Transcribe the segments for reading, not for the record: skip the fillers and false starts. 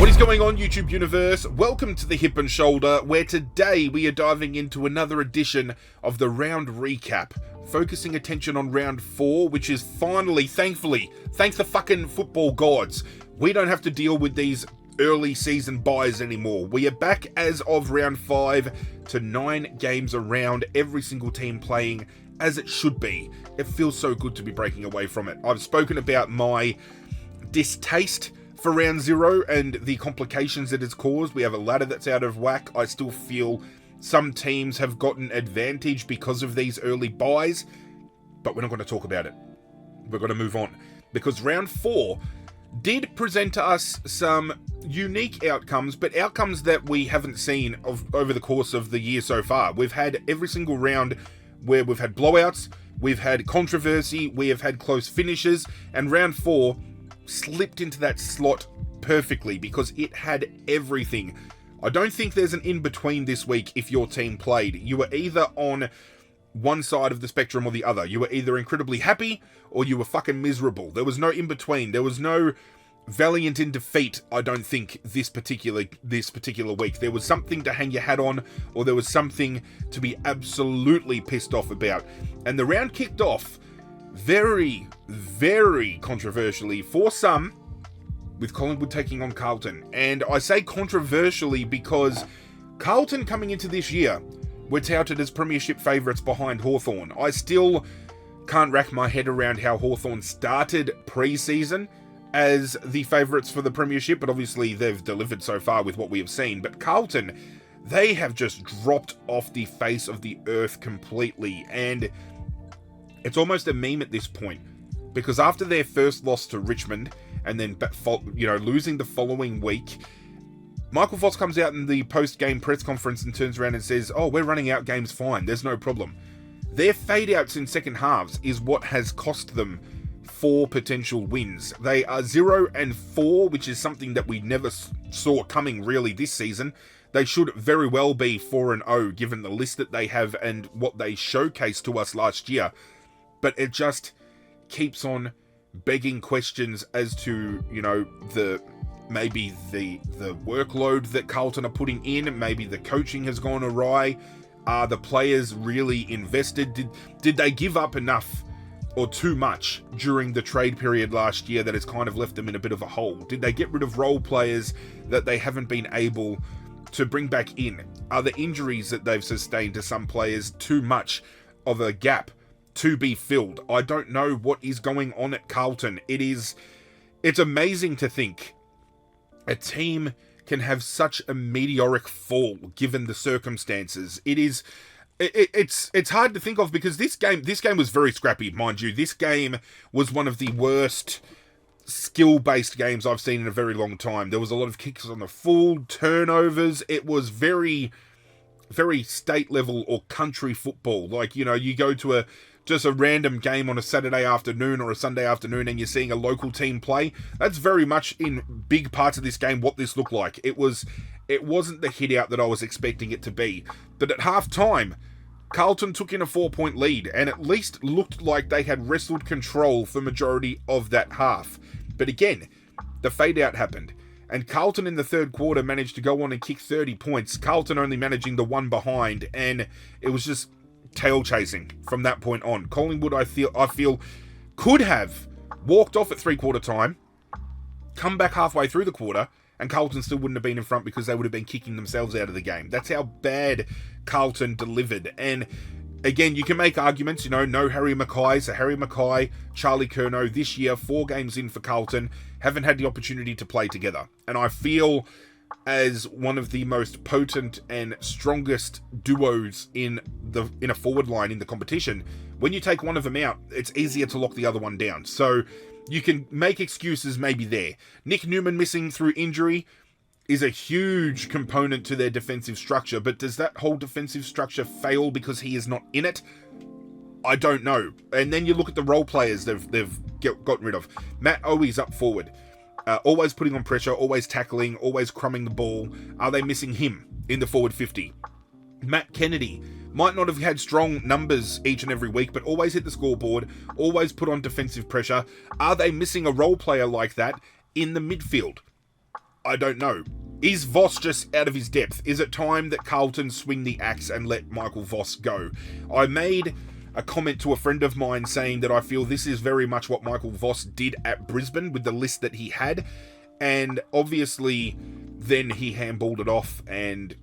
What is going on, YouTube universe? Welcome to the Hip and Shoulder, where today we are diving into another edition of the round recap, focusing attention on round 4, which is finally, thankfully, thank the fucking football gods, we don't have to deal with these early season buys anymore. We are back as of round 5 to 9 games around, every single team playing as it should be. It feels so good to be breaking away from it. I've spoken about my distaste for round 0 and the complications it has caused. We have a ladder that's out of whack. I still feel some teams have gotten advantage because of these early buys, but we're not going to talk about it. We're going to move on, because round 4 did present to us some unique outcomes, but outcomes that we haven't seen over the course of the year so far. We've had every single round where we've had blowouts, we've had controversy, we have had close finishes, and round 4 slipped into that slot perfectly because it had everything. I don't think there's an in-between this week if your team played. You were either on one side of the spectrum or the other. You were either incredibly happy or you were fucking miserable. There was no in-between. There was no valiant in defeat, I don't think, this particular week. There was something to hang your hat on, or there was something to be absolutely pissed off about. And the round kicked off very, very controversially for some, with Collingwood taking on Carlton. And I say controversially because Carlton coming into this year were touted as premiership favourites behind Hawthorn. I still can't rack my head around how Hawthorn started pre-season as the favourites for the premiership, but obviously they've delivered so far with what we have seen. But Carlton, they have just dropped off the face of the earth completely, and it's almost a meme at this point, because after their first loss to Richmond and then losing the following week, Michael Voss comes out in the post-game press conference and turns around and says, "Oh, we're running out games fine, there's no problem." Their fade-outs in second halves is what has cost them 4 potential wins. They are 0-4, which is something that we never saw coming really this season. They should very well be 4-0 given the list that they have and what they showcased to us last year. But it just keeps on begging questions as to, maybe the workload that Carlton are putting in. Maybe the coaching has gone awry. Are the players really invested? Did they give up enough or too much during the trade period last year that has kind of left them in a bit of a hole? Did they get rid of role players that they haven't been able to bring back in? Are the injuries that they've sustained to some players too much of a gap to be filled? I don't know what is going on at Carlton. It's amazing to think a team can have such a meteoric fall given the circumstances. It's hard to think of, because this game was very scrappy, mind you. This game was one of the worst skill-based games I've seen in a very long time. There was a lot of kicks on the full, turnovers. It was very, very state level or country football. Like, you go to just a random game on a Saturday afternoon or a Sunday afternoon and you're seeing a local team play. That's very much in big parts of this game what this looked like. It wasn't the hit out that I was expecting it to be. But at half time, Carlton took in a 4-point lead and at least looked like they had wrestled control for majority of that half. But again, the fade out happened, and Carlton in the third quarter managed to go on and kick 30 points. Carlton only managing the one behind, and it was just tail chasing from that point on. Collingwood, I feel could have walked off at 3-quarter time, come back halfway through the quarter, and Carlton still wouldn't have been in front because they would have been kicking themselves out of the game. That's how bad Carlton delivered. And again, you can make arguments, no Harry Mackay. So Harry Mackay, Charlie Curnow this year, 4 games in for Carlton, haven't had the opportunity to play together. And I feel as one of the most potent and strongest duos in a forward line in the competition, when you take one of them out, it's easier to lock the other one down. So you can make excuses maybe there. Nick Newman missing through injury is a huge component to their defensive structure, but does that whole defensive structure fail because he is not in it? I don't know. And then you look at the role players they've gotten rid of. Matt Owi's up forward. Always putting on pressure, always tackling, always crumbing the ball. Are they missing him in the forward 50? Matt Kennedy might not have had strong numbers each and every week, but always hit the scoreboard, always put on defensive pressure. Are they missing a role player like that in the midfield? I don't know. Is Voss just out of his depth? Is it time that Carlton swing the axe and let Michael Voss go? I made a comment to a friend of mine saying that I feel this is very much what Michael Voss did at Brisbane with the list that he had. And obviously, then he handballed it off and,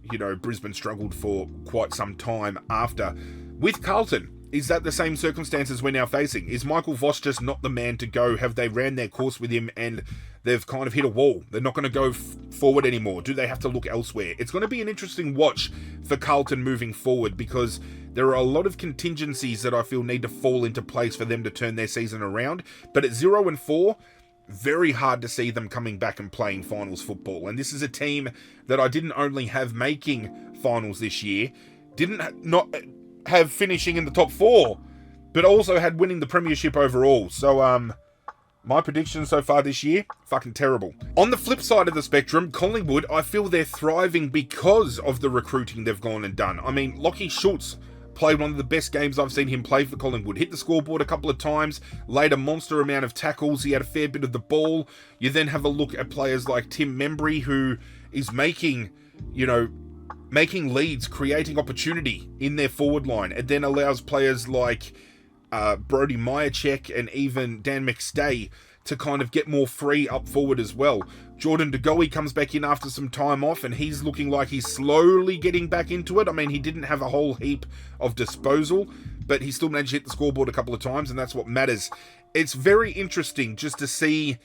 Brisbane struggled for quite some time after. With Carlton, is that the same circumstances we're now facing? Is Michael Voss just not the man to go? Have they ran their course with him and they've kind of hit a wall? They're not going to go forward anymore. Do they have to look elsewhere? It's going to be an interesting watch for Carlton moving forward because there are a lot of contingencies that I feel need to fall into place for them to turn their season around. But at 0-4, very hard to see them coming back and playing finals football. And this is a team that I didn't only have making finals this year, not have finishing in the top 4, but also had winning the premiership overall. So, my prediction so far this year, fucking terrible. On the flip side of the spectrum, Collingwood, I feel they're thriving because of the recruiting they've gone and done. I mean, Lachie Schultz played one of the best games I've seen him play for Collingwood. Hit the scoreboard a couple of times, laid a monster amount of tackles. He had a fair bit of the ball. You then have a look at players like Tim Membry, who is making leads, creating opportunity in their forward line. It then allows players like Brody Myercheck and even Dan McStay to kind of get more free up forward as well. Jordan De Goey comes back in after some time off and he's looking like he's slowly getting back into it. I mean, he didn't have a whole heap of disposal, but he still managed to hit the scoreboard a couple of times, and that's what matters. It's very interesting just to see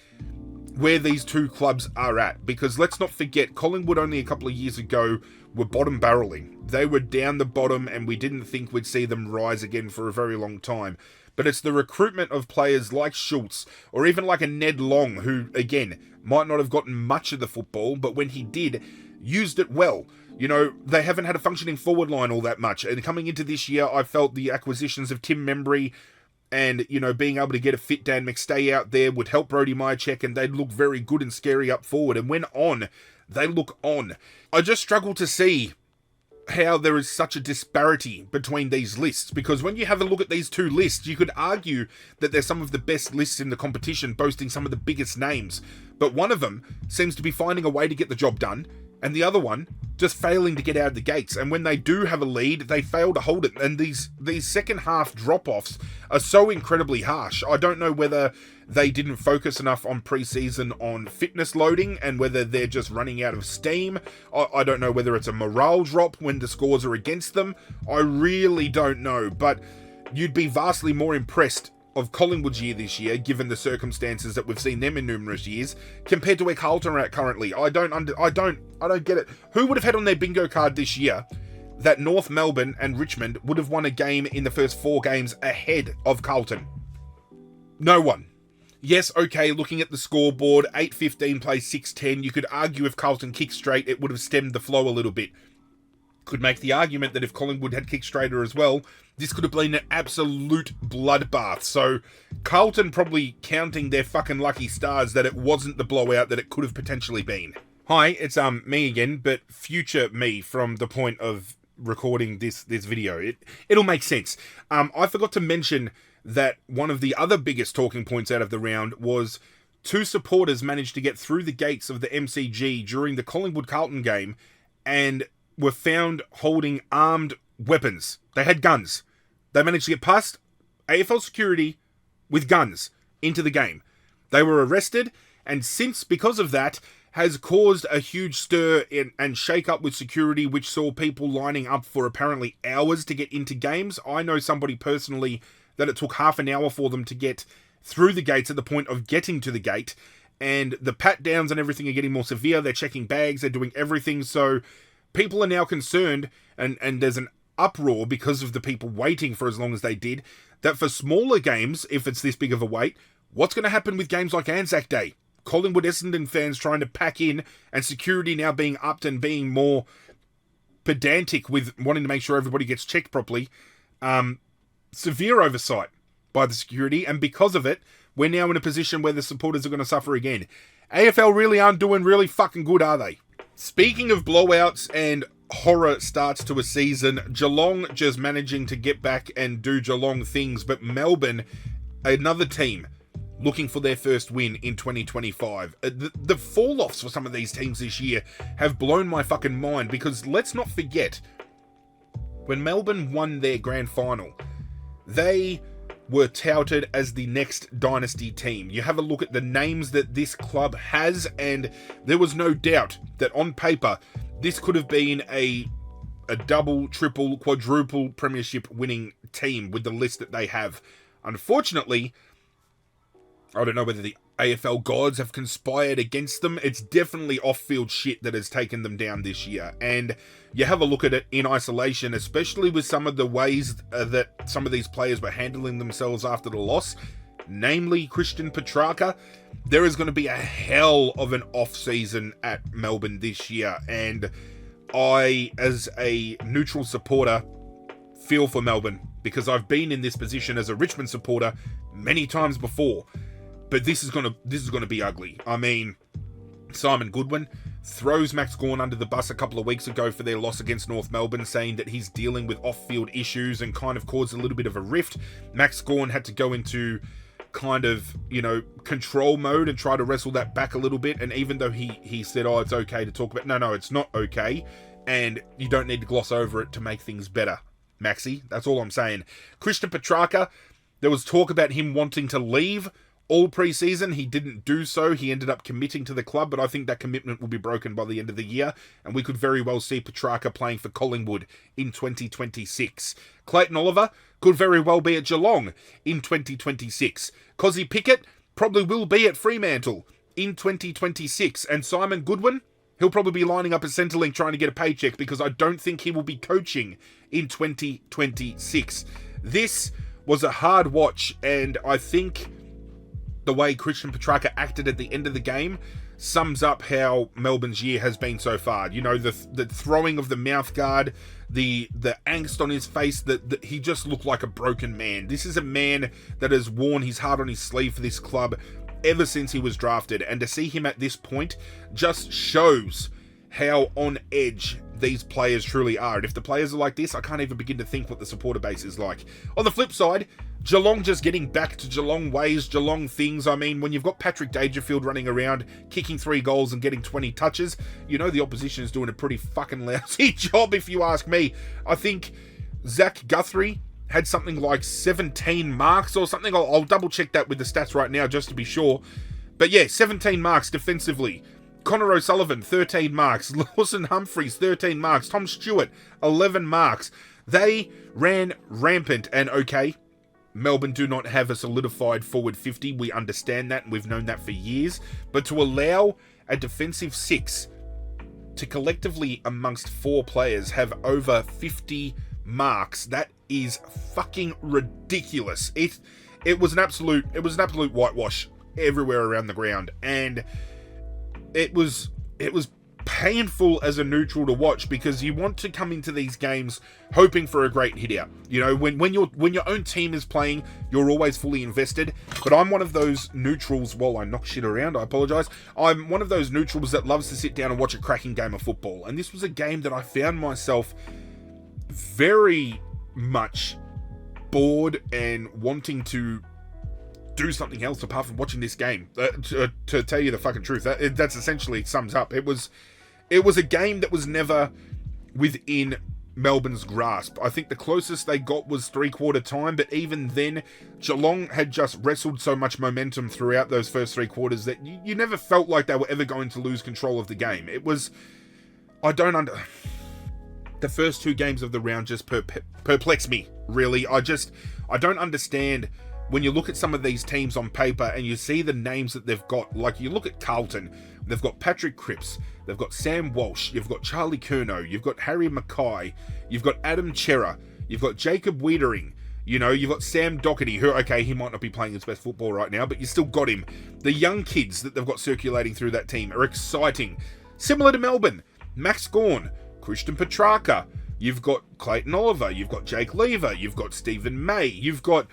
where these two clubs are at, because let's not forget, Collingwood only a couple of years ago were bottom barreling. They were down the bottom and we didn't think we'd see them rise again for a very long time. But it's the recruitment of players like Schultz, or even like a Ned Long, who, again, might not have gotten much of the football, but when he did, used it well. They haven't had a functioning forward line all that much. And coming into this year, I felt the acquisitions of Tim Membry and, being able to get a fit Dan McStay out there would help Brody Myercheck, and they'd look very good and scary up forward. And when on, they look on. I just struggle to see how there is such a disparity between these lists, because when you have a look at these two lists, you could argue that they're some of the best lists in the competition, boasting some of the biggest names, but one of them seems to be finding a way to get the job done, and the other one just failing to get out of the gates. And when they do have a lead, they fail to hold it. And these second half drop-offs are so incredibly harsh. I don't know whether they didn't focus enough on pre-season on fitness loading and whether they're just running out of steam. I don't know whether it's a morale drop when the scores are against them. I really don't know. But you'd be vastly more impressed of Collingwood's year this year, given the circumstances that we've seen them in numerous years, compared to where Carlton are at currently. I don't get it. Who would have had on their bingo card this year that North Melbourne and Richmond would have won a game in the first 4 games ahead of Carlton? No one. Yes, okay, looking at the scoreboard, 8-15 plays 6-10. You could argue if Carlton kicked straight, it would have stemmed the flow a little bit. Could make the argument that if Collingwood had kicked straighter as well, this could have been an absolute bloodbath. So Carlton probably counting their fucking lucky stars that it wasn't the blowout that it could have potentially been. Hi, it's me again, but future me from the point of recording this video. It'll make sense. I forgot to mention that one of the other biggest talking points out of the round was 2 supporters managed to get through the gates of the MCG during the Collingwood-Carlton game and were found holding armed weapons. They had guns. They managed to get past AFL security with guns into the game. They were arrested, and because of that, has caused a huge stir and shake-up with security, which saw people lining up for apparently hours to get into games. I know somebody personally that it took half an hour for them to get through the gates at the point of getting to the gate, and the pat-downs and everything are getting more severe. They're checking bags, they're doing everything, so people are now concerned, and there's an uproar because of the people waiting for as long as they did, that for smaller games, if it's this big of a wait, what's going to happen with games like Anzac Day? Collingwood Essendon fans trying to pack in, and security now being upped and being more pedantic with wanting to make sure everybody gets checked properly. Severe oversight by the security, and because of it, we're now in a position where the supporters are going to suffer again. AFL really aren't doing really fucking good, are they? Speaking of blowouts and horror starts to a season, Geelong just managing to get back and do Geelong things, but Melbourne, another team, looking for their first win in 2025. The fall-offs for some of these teams this year have blown my fucking mind, because let's not forget, when Melbourne won their grand final, they were touted as the next dynasty team. You have a look at the names that this club has, and there was no doubt that on paper, this could have been a double, triple, quadruple premiership winning team with the list that they have. Unfortunately, I don't know whether the AFL gods have conspired against them. It's definitely off-field shit that has taken them down this year. And you have a look at it in isolation, especially with some of the ways that some of these players were handling themselves after the loss, namely Christian Petrarca. There is going to be a hell of an off-season at Melbourne this year. And I, as a neutral supporter, feel for Melbourne, because I've been in this position as a Richmond supporter many times before. But this is gonna be ugly. I mean, Simon Goodwin throws Max Gawn under the bus a couple of weeks ago for their loss against North Melbourne, saying that he's dealing with off-field issues and kind of caused a little bit of a rift. Max Gawn had to go into kind of, control mode and try to wrestle that back a little bit. And even though he said, it's okay to talk about, no, it's not okay. And you don't need to gloss over it to make things better, Maxi. That's all I'm saying. Christian Petrarca, there was talk about him wanting to leave all pre-season. He didn't do so. He ended up committing to the club, but I think that commitment will be broken by the end of the year, and we could very well see Petrarca playing for Collingwood in 2026. Clayton Oliver could very well be at Geelong in 2026. Cozzy Pickett probably will be at Fremantle in 2026, and Simon Goodwin, he'll probably be lining up at Centrelink trying to get a paycheck, because I don't think he will be coaching in 2026. This was a hard watch, and I think the way Christian Petrarca acted at the end of the game sums up how Melbourne's year has been so far. The throwing of the mouth guard, the angst on his face, that he just looked like a broken man. This is a man that has worn his heart on his sleeve for this club ever since he was drafted, and to see him at this point just shows how on edge these players truly are. And if the players are like this, I can't even begin to think what the supporter base is like. On the flip side, Geelong just getting back to Geelong ways, Geelong things. I mean, when you've got Patrick Dangerfield running around, kicking 3 goals and getting 20 touches, the opposition is doing a pretty fucking lousy job, if you ask me. I think Zach Guthrie had something like 17 marks or something. I'll double check that with the stats right now just to be sure. But yeah, 17 marks defensively. Connor O'Sullivan, 13 marks. Lawson Humphries, 13 marks. Tom Stewart, 11 marks. They ran rampant, and okay, Melbourne do not have a solidified forward 50. We understand that, and we've known that for years. But to allow a defensive 6 to collectively, amongst 4 players, have over 50 marks, that is fucking ridiculous. It was an absolute whitewash everywhere around the ground, and it was painful as a neutral to watch, because you want to come into these games hoping for a great hit out. When your own team is playing, you're always fully invested. But I'm one of those neutrals, while I knock shit around, I apologise. I'm one of those neutrals that loves to sit down and watch a cracking game of football. And this was a game that I found myself very much bored and wanting to do something else apart from watching this game. To tell you the fucking truth, that's essentially sums up. It was a game that was never within Melbourne's grasp. I think the closest they got was 3/4 time, but even then, Geelong had just wrestled so much momentum throughout those first 3 quarters that you never felt like they were ever going to lose control of the game. The first 2 games of the round just perplex me, really. I don't understand. When you look at some of these teams on paper and you see the names that they've got, like you look at Carlton, they've got Patrick Cripps, they've got Sam Walsh, you've got Charlie Curnow, you've got Harry Mackay, you've got Adam Chera, you've got Jacob Wiedering, you've got Sam Doherty, who, okay, he might not be playing his best football right now, but you still got him. The young kids that they've got circulating through that team are exciting. Similar to Melbourne, Max Gawn, Christian Petrarca, you've got Clayton Oliver, you've got Jake Lever, you've got Stephen May, you've got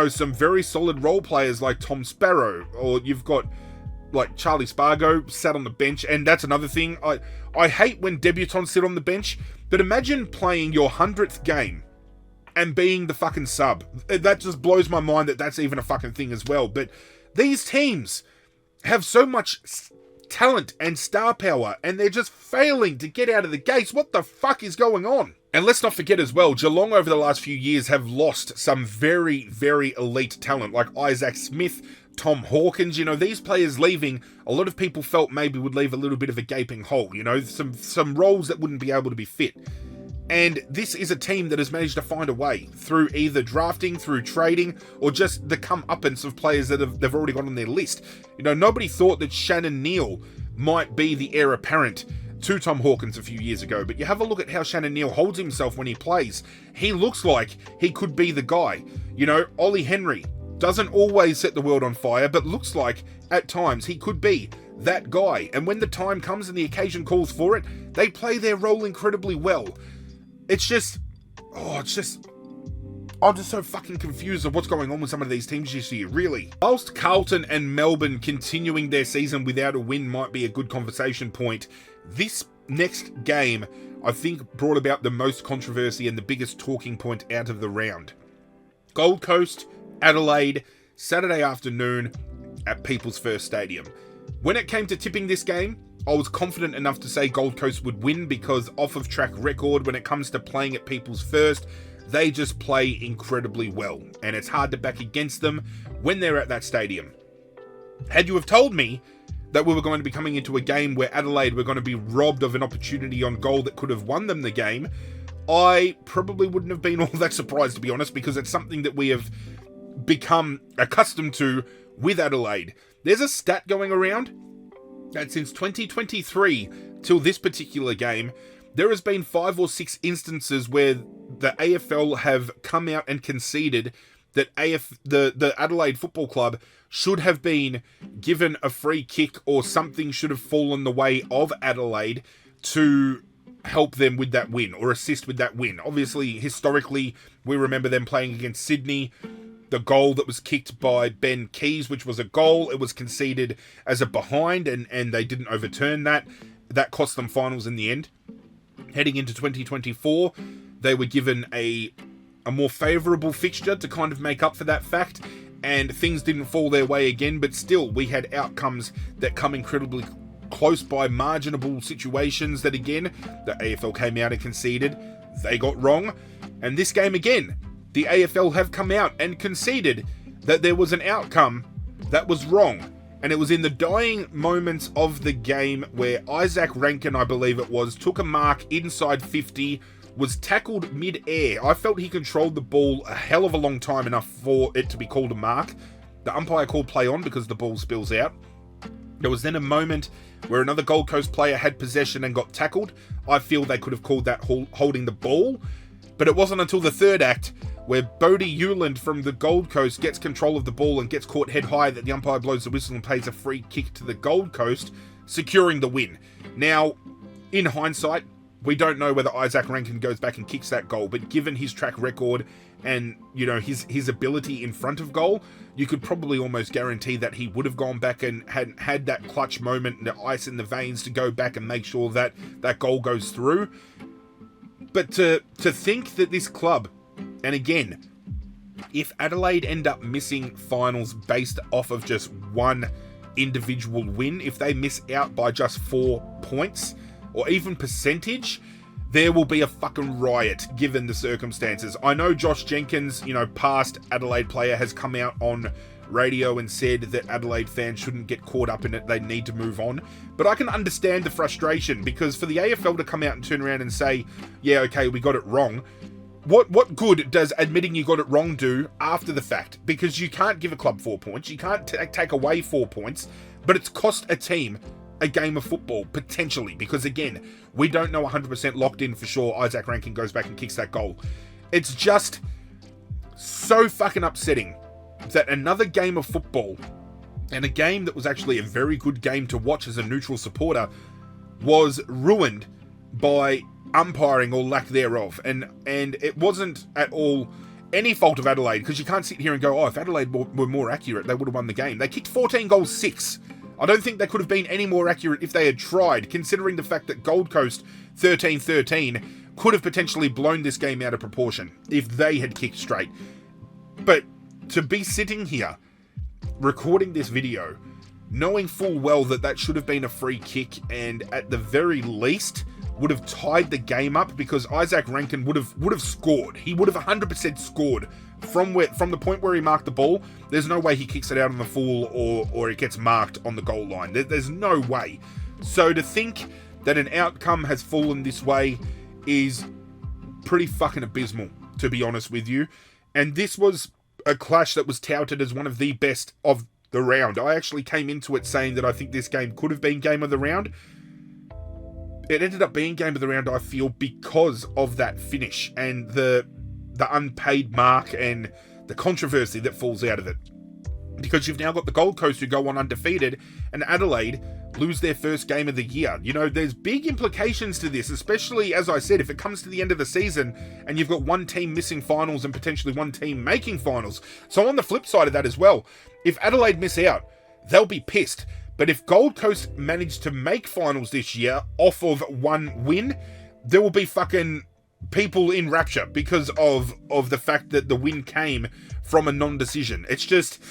some very solid role players like Tom Sparrow, or you've got like Charlie Spargo sat on the bench. And that's another thing. I hate when debutants sit on the bench, but imagine playing your 100th game and being the fucking sub. That just blows my mind that that's even a fucking thing as well. But These teams have so much talent and star power, and they're just failing to get out of the gates. What the fuck is going on? And let's not forget as well, Geelong over the last few years have lost some very, very elite talent, like Isaac Smith, Tom Hawkins. You know, these players leaving, a lot of people felt maybe would leave a little bit of a gaping hole, you know, some roles that wouldn't be able to be fit. And this is a team that has managed to find a way through either drafting, through trading, or just the comeuppance of players that they've already got on their list. You know, nobody thought that Shannon Neal might be the heir apparent to Tom Hawkins a few years ago, but you have a look at how Shannon Neal holds himself when he plays. He looks like he could be the guy. You know, Ollie Henry doesn't always set the world on fire, but looks like at times he could be that guy. And when the time comes and the occasion calls for it, they play their role incredibly well. I'm just so fucking confused of what's going on with some of these teams this year, really. Whilst Carlton and Melbourne continuing their season without a win might be a good conversation point, this next game, I think, brought about the most controversy and the biggest talking point out of the round. Gold Coast, Adelaide, Saturday afternoon at People's First Stadium. When it came to tipping this game, I was confident enough to say Gold Coast would win because off of track record, when it comes to playing at People's First, they just play incredibly well, and it's hard to back against them when they're at that stadium. Had you have told me that we were going to be coming into a game where Adelaide were going to be robbed of an opportunity on goal that could have won them the game, I probably wouldn't have been all that surprised, to be honest, because it's something that we have become accustomed to with Adelaide. There's a stat going around that since 2023 till this particular game, there has been 5 or 6 instances where the AFL have come out and conceded that the Adelaide Football Club should have been given a free kick or something should have fallen the way of Adelaide to help them with that win or assist with that win. Obviously, historically, we remember them playing against Sydney. The goal that was kicked by Ben Keys, which was a goal, it was conceded as a behind, and they didn't overturn that. That cost them finals in the end. Heading into 2024, they were given a more favourable fixture to kind of make up for that fact, and things didn't fall their way again, but still, we had outcomes that come incredibly close by marginable situations that, again, the AFL came out and conceded. They got wrong. And this game, again, the AFL have come out and conceded that there was an outcome that was wrong. And it was in the dying moments of the game where Isaac Rankin, I believe it was, took a mark inside 50, was tackled mid-air. I felt he controlled the ball a hell of a long time enough for it to be called a mark. The umpire called play on because the ball spills out. There was then a moment where another Gold Coast player had possession and got tackled. I feel they could have called that holding the ball. But it wasn't until the third act where Bodie Hewland from the Gold Coast gets control of the ball and gets caught head high that the umpire blows the whistle and plays a free kick to the Gold Coast, securing the win. Now, in hindsight, we don't know whether Isaac Rankin goes back and kicks that goal, but given his track record and, you know, his ability in front of goal, you could probably almost guarantee that he would have gone back and had that clutch moment, the ice in the veins to go back and make sure that that goal goes through. But to think that this club, and again, if Adelaide end up missing finals based off of just one individual win, if they miss out by just 4 points, or even percentage, there will be a fucking riot given the circumstances. I know Josh Jenkins, you know, past Adelaide player, has come out on radio and said that Adelaide fans shouldn't get caught up in it, they need to move on. But I can understand the frustration, because for the AFL to come out and turn around and say, yeah, okay, we got it wrong, what good does admitting you got it wrong do after the fact? Because you can't give a club 4 points, you can't take away 4 points, but it's cost a team a game of football, potentially, because again, we don't know 100% locked in for sure Isaac Rankin goes back and kicks that goal. It's just so fucking upsetting that another game of football, and a game that was actually a very good game to watch as a neutral supporter, was ruined by umpiring or lack thereof. And it wasn't at all any fault of Adelaide, because you can't sit here and go, oh, if Adelaide were more accurate, they would have won the game. They kicked 14 goals 6. I don't think they could have been any more accurate if they had tried, considering the fact that Gold Coast 13-13 could have potentially blown this game out of proportion if they had kicked straight. But to be sitting here recording this video, knowing full well that that should have been a free kick and at the very least would have tied the game up, because Isaac Rankin would have scored. He would have 100% scored from the point where he marked the ball. There's no way he kicks it out on the full or it gets marked on the goal line. There's no way. So to think that an outcome has fallen this way is pretty fucking abysmal, to be honest with you. And this was a clash that was touted as one of the best of the round. I actually came into it saying that I think this game could have been game of the round. It ended up being game of the round, I feel, because of that finish and the unpaid mark and the controversy that falls out of it. Because you've now got the Gold Coast who go on undefeated and Adelaide lose their first game of the year. You know, there's big implications to this, especially, as I said, if it comes to the end of the season and you've got one team missing finals and potentially one team making finals. So on the flip side of that as well, if Adelaide miss out, they'll be pissed. But if Gold Coast manage to make finals this year off of one win, there will be fucking people in rapture because of the fact that the win came from a non-decision. It's just,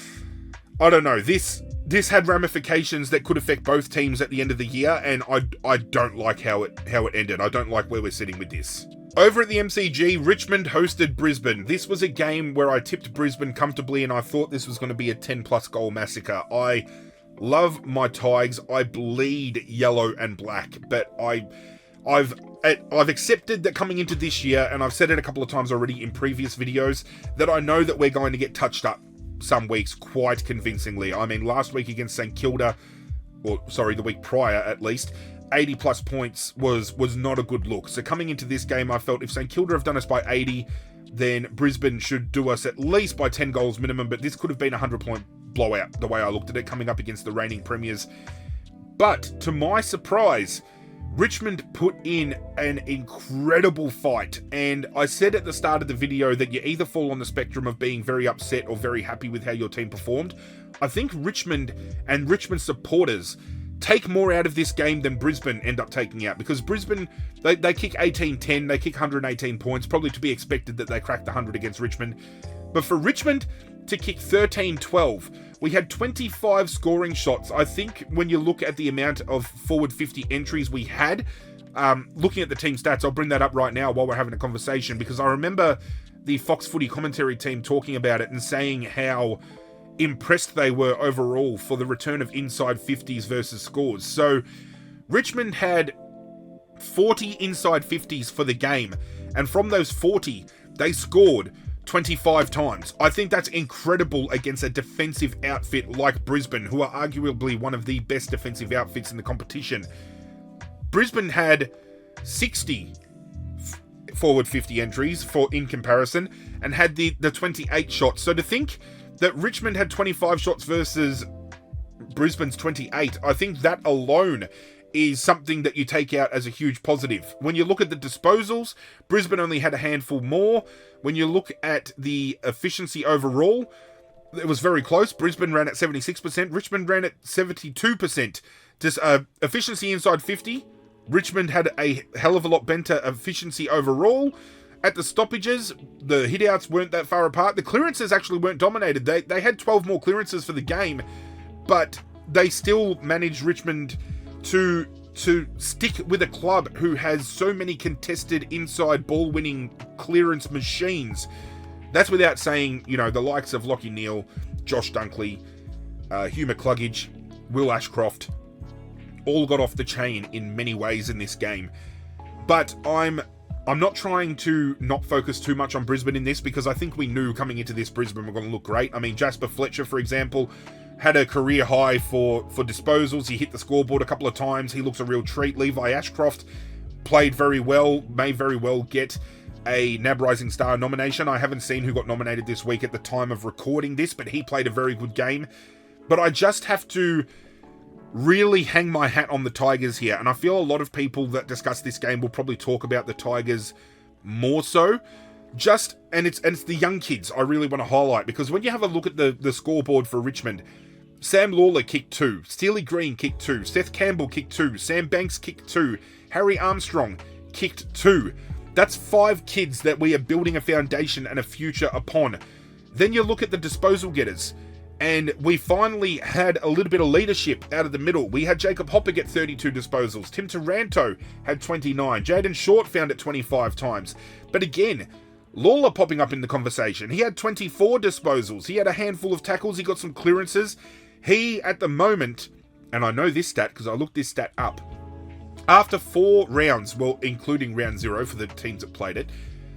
I don't know, this had ramifications that could affect both teams at the end of the year, and I don't like how it ended. I don't like where we're sitting with this. Over at the MCG, Richmond hosted Brisbane. This was a game where I tipped Brisbane comfortably, and I thought this was going to be a 10-plus goal massacre. I love my Tigers. I bleed yellow and black, but I've accepted that coming into this year, and I've said it a couple of times already in previous videos, that I know that we're going to get touched up some weeks quite convincingly. I mean, last week against St Kilda, or sorry, the week prior at least, 80 plus points was not a good look. So coming into this game, I felt if St Kilda have done us by 80, then Brisbane should do us at least by 10 goals minimum, but this could have been a 100-point blowout the way I looked at it, coming up against the reigning premiers. But to my surprise, Richmond put in an incredible fight, and I said at the start of the video that you either fall on the spectrum of being very upset or very happy with how your team performed. I think Richmond and Richmond supporters take more out of this game than Brisbane end up taking out, because Brisbane, they kick 18-10, they kick 118 points, probably to be expected that they cracked the 100 against Richmond. But for Richmond to kick 13-12, we had 25 scoring shots. I think when you look at the amount of forward 50 entries we had, looking at the team stats, I'll bring that up right now while we're having a conversation, because I remember the Fox Footy commentary team talking about it and saying how impressed they were overall for the return of inside 50s versus scores. So Richmond had 40 inside 50s for the game, and from those 40, they scored 25 times. I think that's incredible against a defensive outfit like Brisbane, who are arguably one of the best defensive outfits in the competition. Brisbane had 60 forward 50 entries in comparison, and had the 28 shots. So to think that Richmond had 25 shots versus Brisbane's 28, I think that alone is something that you take out as a huge positive. When you look at the disposals, Brisbane only had a handful more. When you look at the efficiency overall, it was very close. Brisbane ran at 76%, Richmond ran at 72%. Just efficiency inside 50, Richmond had a hell of a lot better efficiency overall. At the stoppages, the hitouts weren't that far apart. The clearances actually weren't dominated. They had 12 more clearances for the game, but they still managed Richmond to stick with a club who has so many contested inside ball winning clearance machines. That's without saying, you know, the likes of Lachie Neale, Josh Dunkley, Hugh McCluggage, Will Ashcroft, all got off the chain in many ways in this game. But I'm not trying to not focus too much on Brisbane in this, because I think we knew coming into this Brisbane were going to look great. I mean, Jasper Fletcher, for example, had a career high for disposals. He hit the scoreboard a couple of times. He looks a real treat. Levi Ashcroft played very well, may very well get a NAB Rising Star nomination. I haven't seen who got nominated this week at the time of recording this, but he played a very good game. But I just have to really hang my hat on the Tigers here, and I feel a lot of people that discuss this game will probably talk about the Tigers more so. And it's the young kids I really want to highlight, because when you have a look at the scoreboard for Richmond, Sam Lawler kicked 2, Steely Green kicked 2, Seth Campbell kicked 2, Sam Banks kicked 2, Harry Armstrong kicked 2. That's 5 kids that we are building a foundation and a future upon. Then you look at the disposal getters. And we finally had a little bit of leadership out of the middle. We had Jacob Hopper get 32 disposals. Tim Taranto had 29. Jaden Short found it 25 times. But again, Lawler popping up in the conversation. He had 24 disposals. He had a handful of tackles. He got some clearances. He, at the moment, and I know this stat because I looked this stat up, after 4 rounds, well, including round 0 for the teams that played it,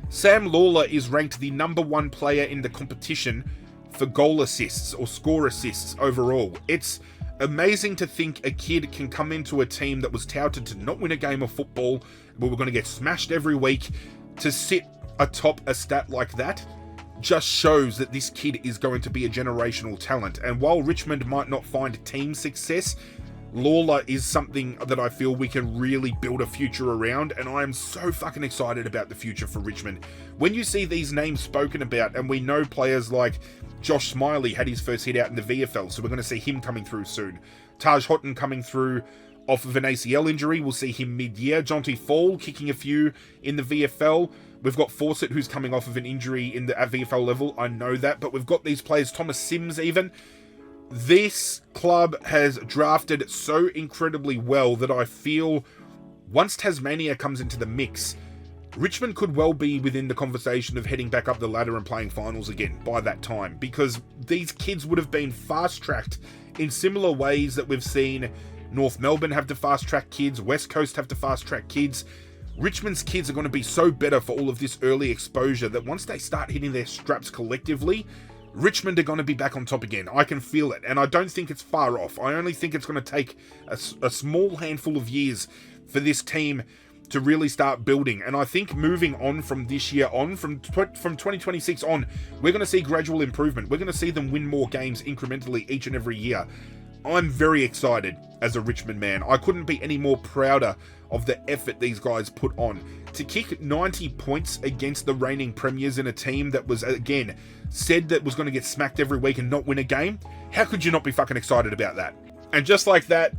Sam Lawler is ranked the #1 player in the competition for goal assists or score assists overall. It's amazing to think a kid can come into a team that was touted to not win a game of football, where we're going to get smashed every week, to sit atop a stat like that. Just shows that this kid is going to be a generational talent. And while Richmond might not find team success, Lawler is something that I feel we can really build a future around, and I am so fucking excited about the future for Richmond. When you see these names spoken about, and we know players like Josh Smiley had his first hit out in the VFL, so we're going to see him coming through soon. Taj Houghton coming through off of an ACL injury, we'll see him mid-year. Jonty Fall kicking a few in the VFL. We've got Fawcett, who's coming off of an injury at VFL level, I know that, but we've got these players, Thomas Sims even. This club has drafted so incredibly well that I feel once Tasmania comes into the mix, Richmond could well be within the conversation of heading back up the ladder and playing finals again by that time, because these kids would have been fast-tracked in similar ways that we've seen North Melbourne have to fast-track kids, West Coast have to fast-track kids. Richmond's kids are going to be so better for all of this early exposure that once they start hitting their straps collectively, Richmond are going to be back on top again. I can feel it, and I don't think it's far off. I only think it's going to take a small handful of years for this team to really start building. And I think moving on from this year on, from 2026 on, we're going to see gradual improvement. We're going to see them win more games incrementally each and every year. I'm very excited as a Richmond man. I couldn't be any more prouder of the effort these guys put on. To kick 90 points against the reigning premiers in a team that was, again, said that was going to get smacked every week and not win a game, how could you not be fucking excited about that? And just like that,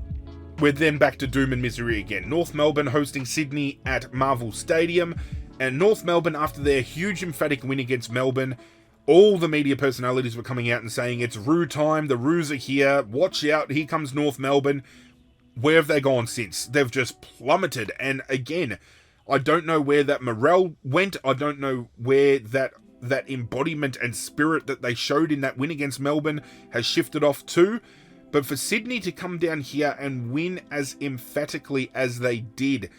we're then back to doom and misery again. North Melbourne hosting Sydney at Marvel Stadium, and North Melbourne, after their huge emphatic win against Melbourne, all the media personalities were coming out and saying, it's Roo time, the Roos are here, watch out, here comes North Melbourne. Where have they gone since? They've just plummeted, and again, I don't know where that morale went. I don't know where that embodiment and spirit that they showed in that win against Melbourne has shifted off to. But for Sydney to come down here and win as emphatically as they did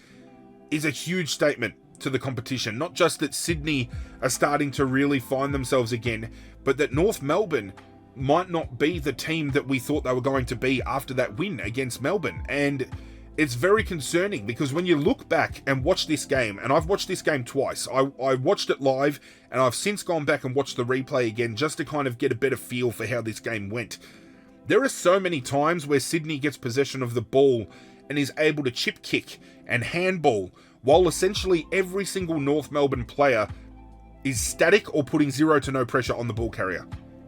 is a huge statement to the competition. Not just that Sydney are starting to really find themselves again, but that North Melbourne might not be the team that we thought they were going to be after that win against Melbourne. And it's very concerning, because when you look back and watch this game, and I've watched this game twice, I watched it live, and I've since gone back and watched the replay again just to kind of get a better feel for how this game went. There are so many times where Sydney gets possession of the ball and is able to chip kick and handball, while essentially every single North Melbourne player is static or putting zero to no pressure on the ball carrier.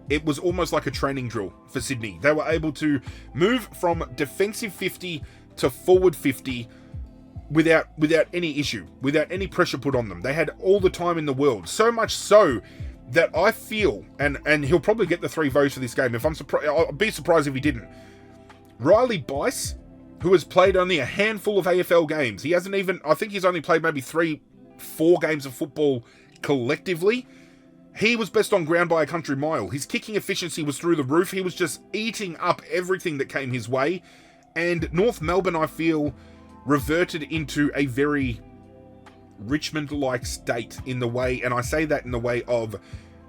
It was almost like a training drill for Sydney. They were able to move from defensive 50 to forward 50 without any issue, without any pressure put on them. They had all the time in the world. So much so that I feel, and he'll probably get the 3 votes for this game. I'll be surprised if he didn't. Riley Bice, who has played only a handful of AFL games. I think he's only played maybe 3-4 games of football collectively. He was best on ground by a country mile. His kicking efficiency was through the roof. He was just eating up everything that came his way. And North Melbourne, I feel, reverted into a very Richmond-like state in the way, and I say that in the way of,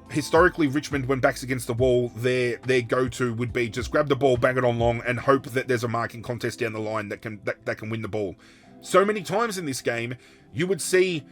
historically, Richmond, when backs against the wall, their go-to would be just grab the ball, bang it on long, and hope that there's a marking contest down the line that can win the ball. So many times in this game, you would see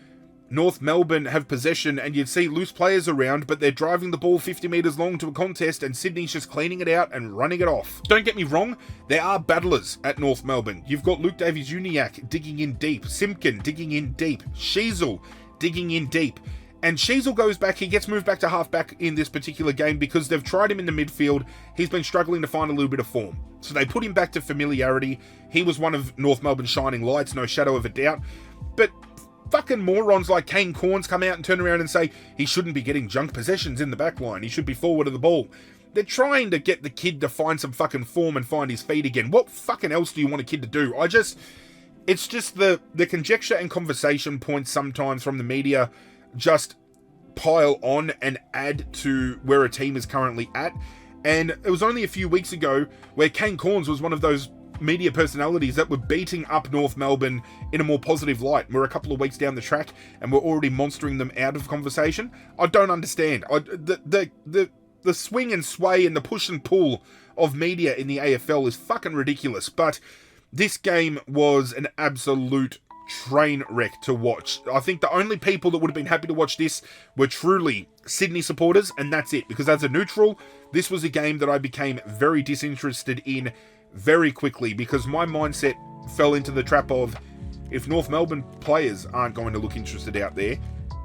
North Melbourne have possession and you'd see loose players around, but they're driving the ball 50 metres long to a contest and Sydney's just cleaning it out and running it off. Don't get me wrong, there are battlers at North Melbourne. You've got Luke Davies-Uniacke digging in deep, Simpkin digging in deep, Sheasel digging in deep. And Sheasel goes back, he gets moved back to half-back in this particular game because they've tried him in the midfield. He's been struggling to find a little bit of form. So they put him back to familiarity. He was one of North Melbourne's shining lights, no shadow of a doubt. But fucking morons like Kane Corns come out and turn around and say he shouldn't be getting junk possessions in the back line. He should be forward of the ball. They're trying to get the kid to find some fucking form and find his feet again. What fucking else do you want a kid to do? It's just the conjecture and conversation points sometimes from the media just pile on and add to where a team is currently at. And it was only a few weeks ago where Kane Cornes was one of those media personalities that were beating up North Melbourne in a more positive light. We're a couple of weeks down the track and we're already monstering them out of conversation. I don't understand. The swing and sway and the push and pull of media in the AFL is fucking ridiculous. But this game was an absolute train wreck to watch. I think the only people that would have been happy to watch this were truly Sydney supporters, and that's it. Because as a neutral, this was a game that I became very disinterested in very quickly, because my mindset fell into the trap of, if North Melbourne players aren't going to look interested out there,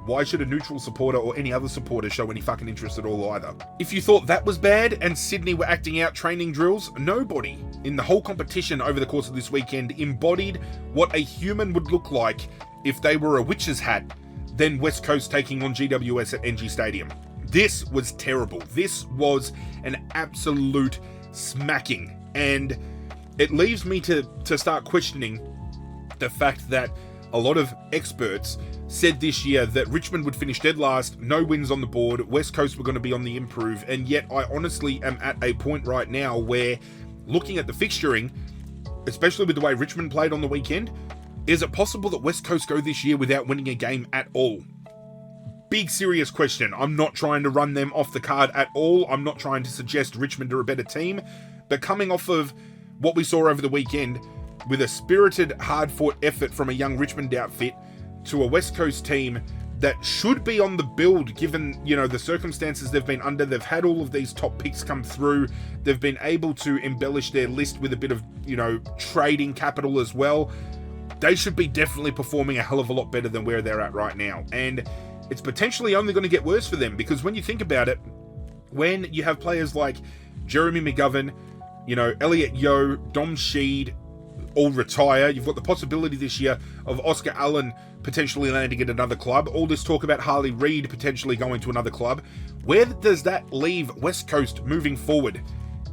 why should a neutral supporter or any other supporter show any fucking interest at all either? If you thought that was bad and Sydney were acting out training drills, nobody in the whole competition over the course of this weekend embodied what a human would look like if they were a witch's hat, then West Coast taking on GWS at NG Stadium. This was terrible. This was an absolute smacking. And it leaves me to start questioning the fact that a lot of experts said this year that Richmond would finish dead last, no wins on the board, West Coast were going to be on the improve, and yet I honestly am at a point right now where, looking at the fixturing, especially with the way Richmond played on the weekend, is it possible that West Coast go this year without winning a game at all? Big serious question. I'm not trying to run them off the card at all. I'm not trying to suggest Richmond are a better team, but coming off of what we saw over the weekend, with a spirited, hard-fought effort from a young Richmond outfit to a West Coast team that should be on the build given, the circumstances they've been under. They've had all of these top picks come through. They've been able to embellish their list with a bit of, trading capital as well. They should be definitely performing a hell of a lot better than where they're at right now. And it's potentially only going to get worse for them, because when you think about it, when you have players like Jeremy McGovern, Elliot Yeo, Dom Sheed, all retire. You've got the possibility this year of Oscar Allen potentially landing at another club. All this talk about Harley Reid potentially going to another club. Where does that leave West Coast moving forward?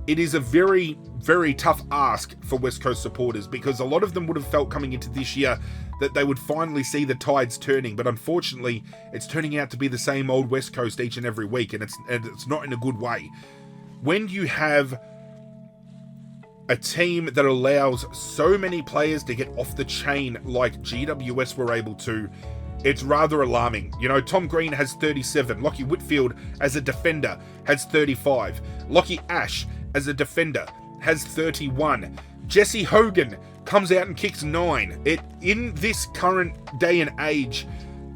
It is a very, very tough ask for West Coast supporters, because a lot of them would have felt coming into this year that they would finally see the tides turning. But unfortunately, it's turning out to be the same old West Coast each and every week, and it's not in a good way. When you have a team that allows so many players to get off the chain like GWS were able to, it's rather alarming. Tom Green has 37. Lockie Whitfield as a defender has 35. Lockie Ash as a defender has 31. Jesse Hogan comes out and kicks 9. In this current day and age,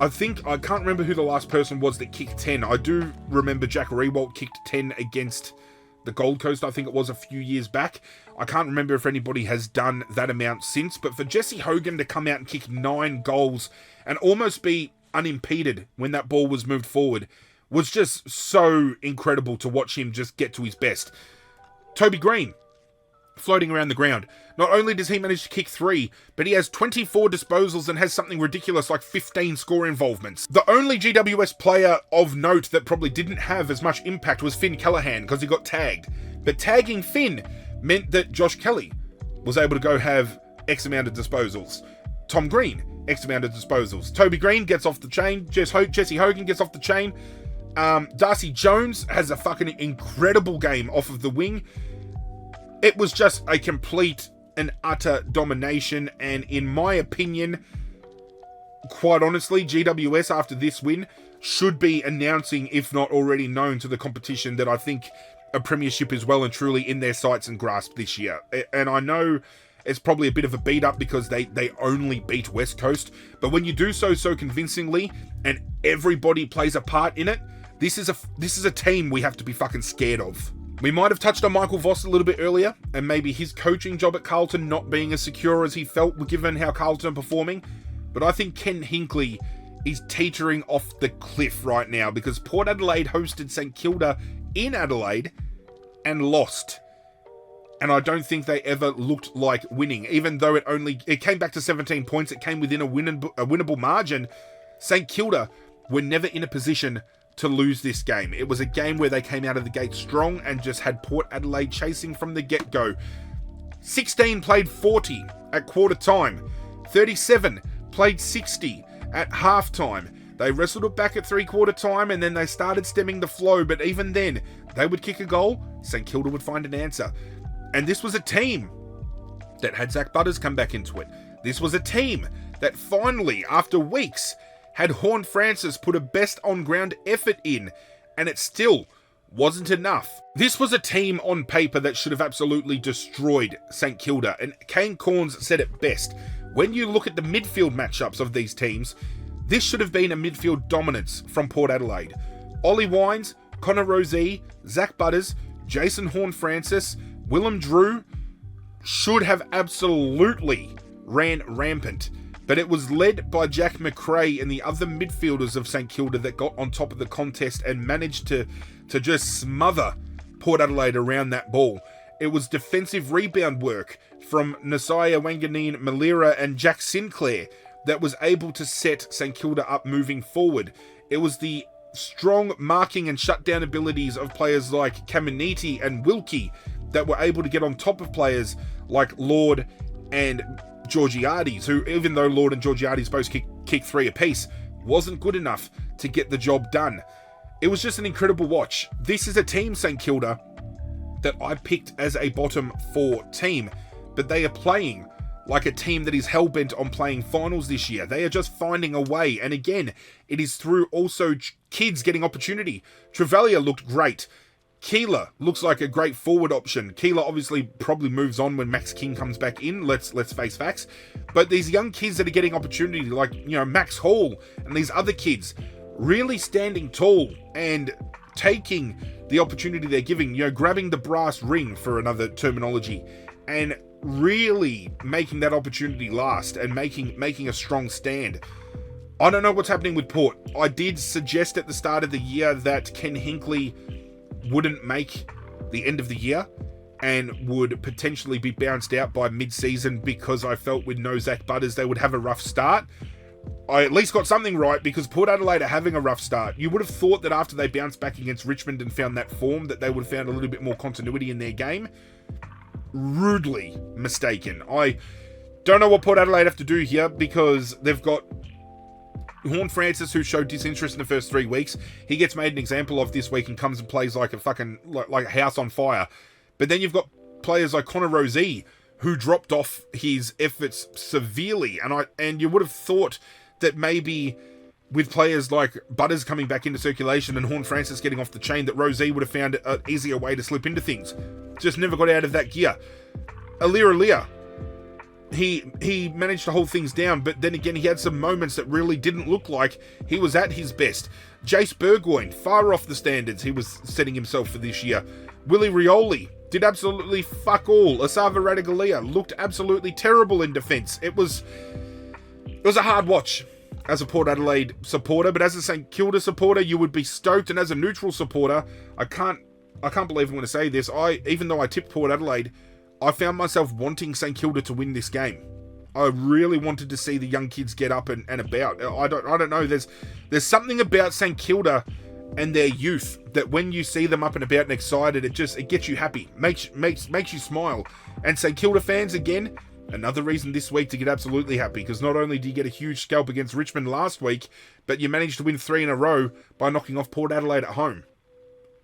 I can't remember who the last person was that kicked 10. I do remember Jack Rewalt kicked 10 against the Gold Coast, I think it was a few years back. I can't remember if anybody has done that amount since, but for Jesse Hogan to come out and kick 9 goals and almost be unimpeded when that ball was moved forward was just so incredible to watch him just get to his best. Toby Green, floating around the ground. Not only does he manage to kick 3, but he has 24 disposals and has something ridiculous like 15 score involvements. The only GWS player of note that probably didn't have as much impact was Finn Callaghan, because he got tagged. But tagging Finn meant that Josh Kelly was able to go have X amount of disposals. Tom Green, X amount of disposals. Toby Green gets off the chain. Jesse Hogan gets off the chain. Darcy Jones has a fucking incredible game off of the wing. It was just a complete and utter domination, and in my opinion, quite honestly, GWS after this win should be announcing, if not already known to the competition, that I think a premiership is well and truly in their sights and grasp this year. And I know it's probably a bit of a beat up because they only beat West Coast, but when you do so convincingly and everybody plays a part in it, this is a team we have to be fucking scared of. We might have touched on Michael Voss a little bit earlier, and maybe his coaching job at Carlton not being as secure as he felt given how Carlton are performing, but I think Ken Hinkley is teetering off the cliff right now, because Port Adelaide hosted St Kilda in Adelaide and lost. And I don't think they ever looked like winning, even though it came back to 17 points, it came within a winnable margin. St Kilda were never in a position to lose this game. It was a game where they came out of the gate strong and just had Port Adelaide chasing from the get-go. 16 played 40 at quarter time. 37 played 60 at half time. They wrestled it back at three-quarter time and then they started stemming the flow, but even then, they would kick a goal, St Kilda would find an answer. And this was a team that had Zach Butters come back into it. This was a team that finally, after weeks, had Horne-Francis put a best on-ground effort in, and it still wasn't enough. This was a team on paper that should have absolutely destroyed St Kilda, and Kane Cornes said it best. When you look at the midfield matchups of these teams, this should have been a midfield dominance from Port Adelaide. Ollie Wines, Connor Rozee, Zach Butters, Jason Horne-Francis, Willem Drew should have absolutely ran rampant. But it was led by Jack McRae and the other midfielders of St Kilda that got on top of the contest and managed to just smother Port Adelaide around that ball. It was defensive rebound work from Nasiah Wanganeen Malira and Jack Sinclair that was able to set St Kilda up moving forward. It was the strong marking and shutdown abilities of players like Caminiti and Wilkie that were able to get on top of players like Lord and Georgiades, who, even though Lord and Georgiades both kicked 3 apiece, wasn't good enough to get the job done. It was just an incredible watch. This is a team, St Kilda, that I picked as a bottom 4 team, but they are playing like a team that is hell-bent on playing finals this year. They are just finding a way, and again, it is through also kids getting opportunity. Travalia looked great. Keeler looks like a great forward option. Keeler obviously probably moves on when Max King comes back in. Let's face facts. But these young kids that are getting opportunity, like, Max Hall and these other kids, really standing tall and taking the opportunity they're giving, grabbing the brass ring, for another terminology, and really making that opportunity last and making a strong stand. I don't know what's happening with Port. I did suggest at the start of the year that Ken Hinkley wouldn't make the end of the year and would potentially be bounced out by mid-season because I felt with no Zach Butters they would have a rough start. I at least got something right, because Port Adelaide are having a rough start. You would have thought that after they bounced back against Richmond and found that form, that they would have found a little bit more continuity in their game. Rudely mistaken. I don't know what Port Adelaide have to do here, because they've got Horne-Francis, who showed disinterest in the first 3 weeks. He gets made an example of this week and comes and plays like a fucking like a house on fire. But then you've got players like Connor Rozee, who dropped off his efforts severely, and you would have thought that maybe with players like Butters coming back into circulation and Horne-Francis getting off the chain, that Rozee would have found an easier way to slip into things. Just never got out of that gear. Alir, he managed to hold things down, but then again, he had some moments that really didn't look like he was at his best. Jace Burgoyne, far off the standards he was setting himself for this year. Willie Rioli did absolutely fuck all. Asava Radagalia looked absolutely terrible in defence. It was a hard watch as a Port Adelaide supporter, but as a St Kilda supporter, you would be stoked, and as a neutral supporter, I can't believe I'm going to say this. Even though I tipped Port Adelaide, I found myself wanting St Kilda to win this game. I really wanted to see the young kids get up and about. I don't know. There's something about St Kilda and their youth that when you see them up and about and excited, it gets you happy, makes you smile. And St Kilda fans, again, another reason this week to get absolutely happy, because not only do you get a huge scalp against Richmond last week, but you managed to win 3 in a row by knocking off Port Adelaide at home.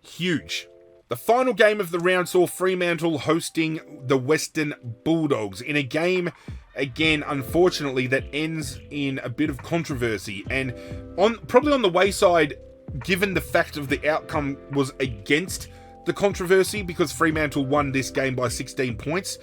Huge. The final game of the round saw Fremantle hosting the Western Bulldogs in a game, again, unfortunately, that ends in a bit of controversy, and probably on the wayside, given the fact of the outcome was against the controversy, because Fremantle won this game by 16 points,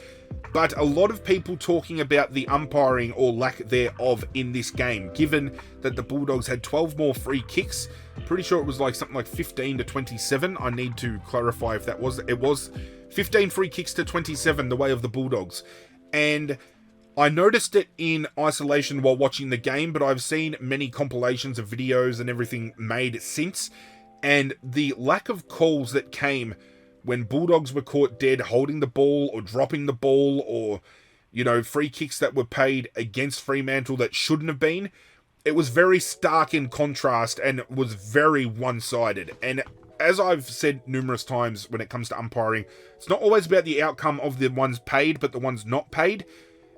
but a lot of people talking about the umpiring or lack thereof in this game, given that the Bulldogs had 12 more free kicks. Pretty sure it was something like 15 to 27. I need to clarify if it was 15 free kicks to 27 the way of the Bulldogs. And I noticed it in isolation while watching the game, but I've seen many compilations of videos and everything made since, and the lack of calls that came when Bulldogs were caught dead holding the ball or dropping the ball, or free kicks that were paid against Fremantle that shouldn't have been, it was very stark in contrast and was very one-sided. And as I've said numerous times when it comes to umpiring, it's not always about the outcome of the ones paid, but the ones not paid.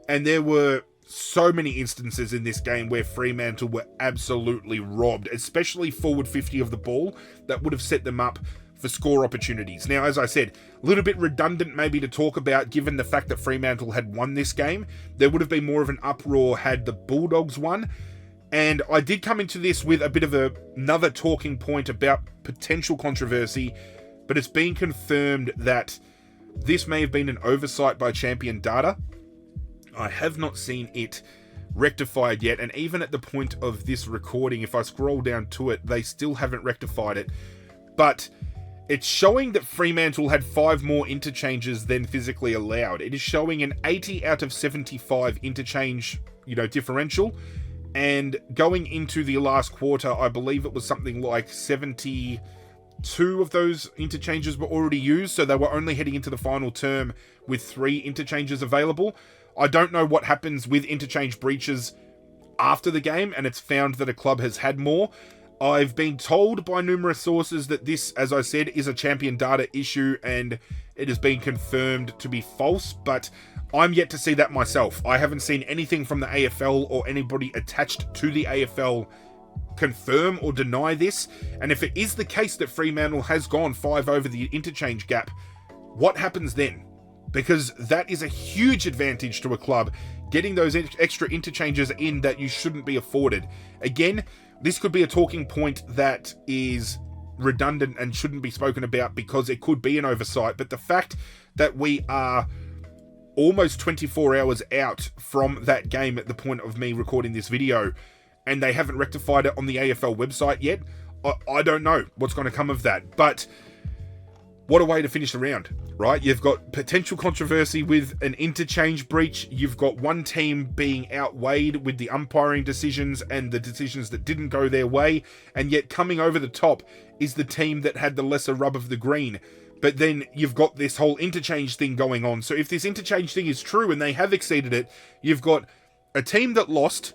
And there were so many instances in this game where Fremantle were absolutely robbed, especially forward 50 of the ball, that would have set them up for score opportunities. Now, as I said, a little bit redundant maybe to talk about, given the fact that Fremantle had won this game. There would have been more of an uproar had the Bulldogs won. And I did come into this with a bit of another talking point about potential controversy, but it's been confirmed that this may have been an oversight by Champion Data. I have not seen it rectified yet, and even at the point of this recording, if I scroll down to it, they still haven't rectified it. But it's showing that Fremantle had 5 more interchanges than physically allowed. It is showing an 80 out of 75 interchange, differential. And going into the last quarter, I believe it was something like 72 of those interchanges were already used. So they were only heading into the final term with 3 interchanges available. I don't know what happens with interchange breaches after the game, and it's found that a club has had more. I've been told by numerous sources that this, as I said, is a Champion Data issue, and it has been confirmed to be false, but I'm yet to see that myself. I haven't seen anything from the AFL or anybody attached to the AFL confirm or deny this. And if it is the case that Fremantle has gone 5 over the interchange gap, what happens then? Because that is a huge advantage to a club, getting those extra interchanges in that you shouldn't be afforded. Again, this could be a talking point that is redundant and shouldn't be spoken about because it could be an oversight. But the fact that we are almost 24 hours out from that game at the point of me recording this video, and they haven't rectified it on the AFL website yet, I don't know what's going to come of that. But what a way to finish the round, right? You've got potential controversy with an interchange breach. You've got one team being outweighed with the umpiring decisions and the decisions that didn't go their way. And yet coming over the top is the team that had the lesser rub of the green. But then you've got this whole interchange thing going on. So if this interchange thing is true and they have exceeded it, you've got a team that lost,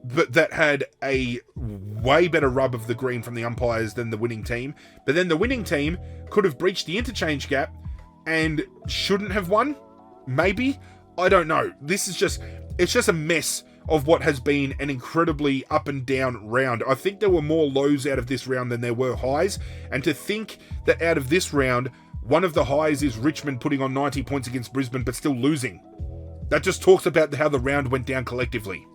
but that had a way better rub of the green from the umpires than the winning team. But then the winning team could have breached the interchange gap and shouldn't have won. Maybe. I don't know. It's just a mess of what has been an incredibly up and down round. I think there were more lows out of this round than there were highs. And to think that out of this round, one of the highs is Richmond putting on 90 points against Brisbane, but still losing. That just talks about how the round went down collectively.